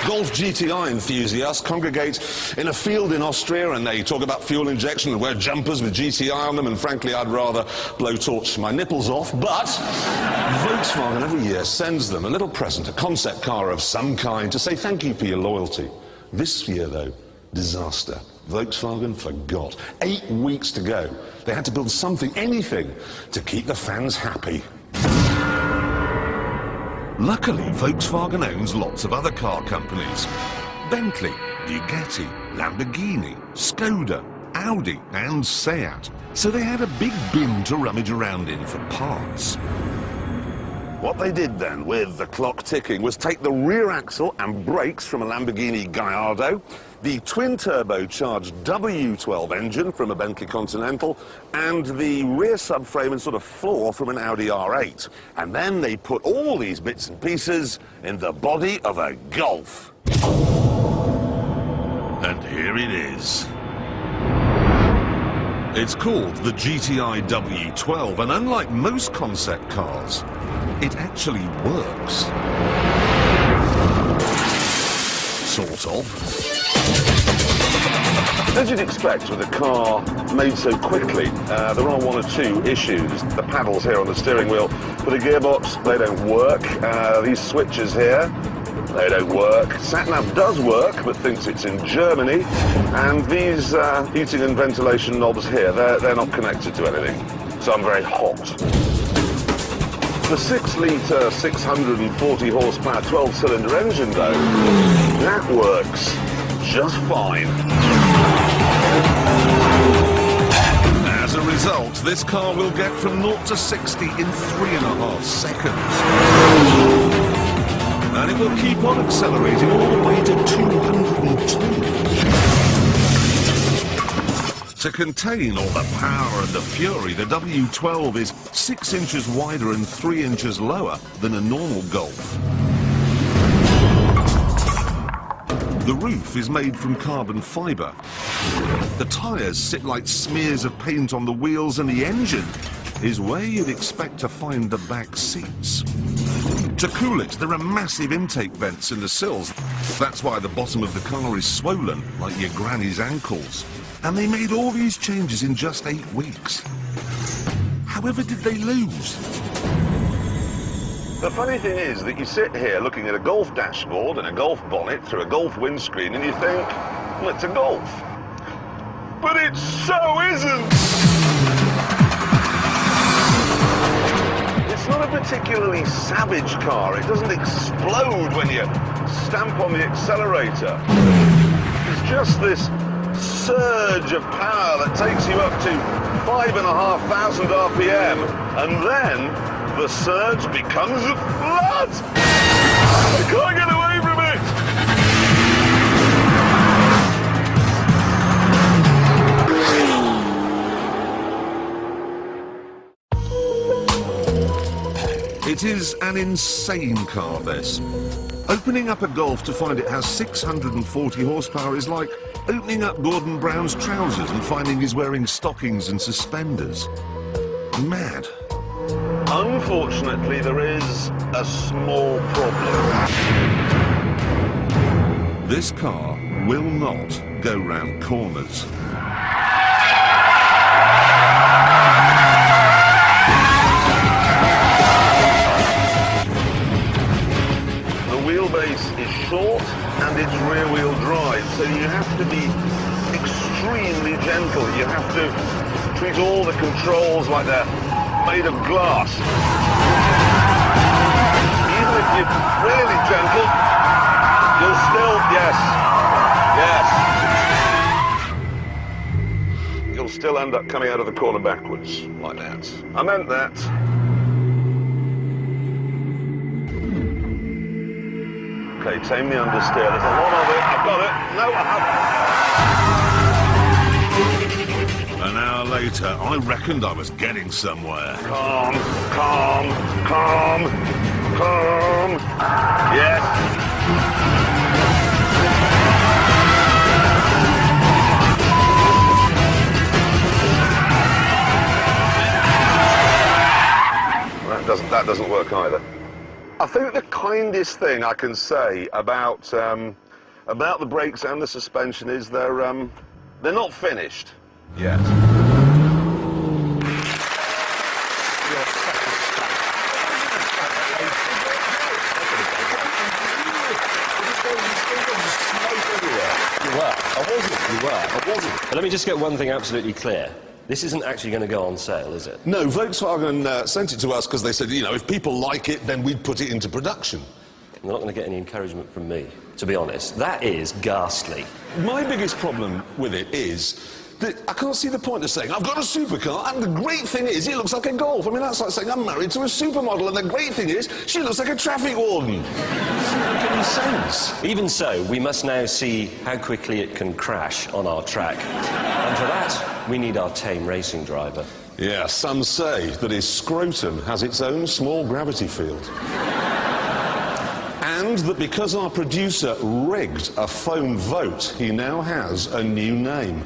Golf GTI enthusiasts congregate in a field in Austria and they talk about fuel injection and wear jumpers with GTI on them, and frankly I'd rather blowtorch my nipples off, but Volkswagen every year sends them a little present, a concept car of some kind, to say thank you for your loyalty. This year though, disaster. Volkswagen forgot. 8 weeks to go. They had to build something, anything, to keep the fans happy. Luckily, Volkswagen owns lots of other car companies. Bentley, Bugatti, Lamborghini, Skoda, Audi and Seat. So they had a big bin to rummage around in for parts. What they did then, with the clock ticking, was take the rear axle and brakes from a Lamborghini Gallardo, the twin-turbocharged W12 engine from a Bentley Continental, and the rear subframe and sort of floor from an Audi R8. And then they put all these bits and pieces in the body of a Golf. And here it is. It's called the GTI W12, and unlike most concept cars, it actually works. Sort of. As you'd expect with a car made so quickly, there are one or two issues. The paddles here on the steering wheel for the gearbox, they don't work. These switches here, they don't work. Sat-nav does work, but thinks it's in Germany. And these heating and ventilation knobs here, they're not connected to anything. So I'm very hot. The 6-litre, 640 horsepower, 12-cylinder engine, though, that works just fine. As a result, this car will get from 0 to 60 in 3.5 seconds. And it will keep on accelerating all the way to 202. To contain all the power and the fury, the W12 is 6 inches wider and 3 inches lower than a normal Golf. The roof is made from carbon fibre. The tyres sit like smears of paint on the wheels, and the engine is where you'd expect to find the back seats. To cool it, there are massive intake vents in the sills. That's why the bottom of the car is swollen, like your granny's ankles. And they made all these changes in just 8 weeks. However did they lose? The funny thing is that you sit here looking at a Golf dashboard and a Golf bonnet through a Golf windscreen and you think, well, it's a Golf. But it so isn't! It's not a particularly savage car. It doesn't explode when you stamp on the accelerator. It's just this surge of power that takes you up to 5,500 RPM, and then the surge becomes a flood! I can't get away from it! It is an insane car, this. Opening up a Golf to find it has 640 horsepower is like opening up Gordon Brown's trousers and finding he's wearing stockings and suspenders. Mad. Unfortunately, there is a small problem. This car will not go round corners. Is short and it's rear-wheel drive, so you have to be extremely gentle. You have to treat all the controls like they're made of glass. Even if you really gentle, you'll still, yes, you'll still end up coming out of the corner backwards, like that. I meant that. Okay, tame the understeer. There's a lot of it. I've got it. No, I haven't. An hour later, I reckoned I was getting somewhere. Calm, calm, calm, calm. Yes. That doesn't work either. I think the kindest thing I can say about the brakes and the suspension is they're not finished yet. I wasn't. But let me just get one thing absolutely clear. This isn't actually going to go on sale, is it? No, Volkswagen sent it to us because they said, you know, if people like it, then we'd put it into production. You're not going to get any encouragement from me, to be honest. That is ghastly. My biggest problem with it is that I can't see the point of saying, I've got a supercar, and the great thing is, it looks like a Golf. I mean, that's like saying I'm married to a supermodel, and the great thing is, she looks like a traffic warden. Doesn't make any sense. Even so, we must now see how quickly it can crash on our track. And for that, we need our tame racing driver. Yeah, some say that his scrotum has its own small gravity field. And that because our producer rigged a phone vote, he now has a new name.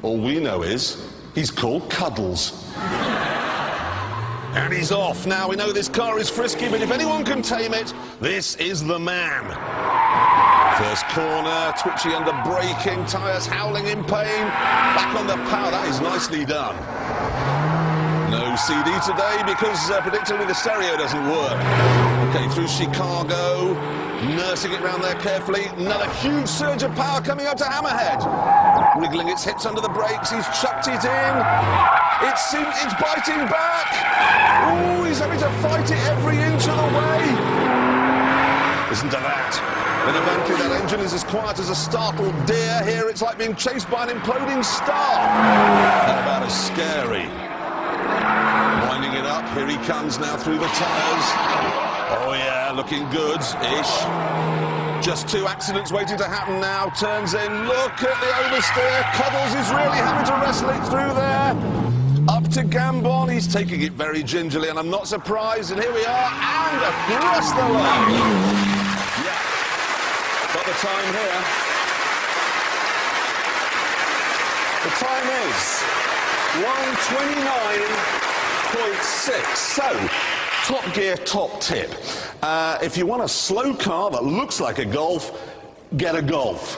All we know is, he's called Cuddles. And he's off. Now, we know this car is frisky, but if anyone can tame it, this is the man. First corner, twitchy under braking, tyres howling in pain. Back on the power, that is nicely done. No CD today because predictably the stereo doesn't work. Okay, through Chicago, nursing it round there carefully. Another huge surge of power coming up to Hammerhead. Wriggling its hips under the brakes, he's chucked it in. It's biting back. Ooh, he's having to fight it every inch of the way. Listen to that. In a Bentley, that engine is as quiet as a startled deer. Here, it's like being chased by an imploding star. And about as scary. Winding it up, here he comes now through the tyres. Oh yeah, looking good-ish. Just 2 accidents waiting to happen now. Turns in, look at the oversteer. Cuddles is really having to wrestle it through there. Up to Gambon, he's taking it very gingerly, and I'm not surprised. And here we are, and across the line. Yeah, got the time here. The time is 1:29.6. So, Top Gear top tip. If you want a slow car that looks like a Golf, get a Golf.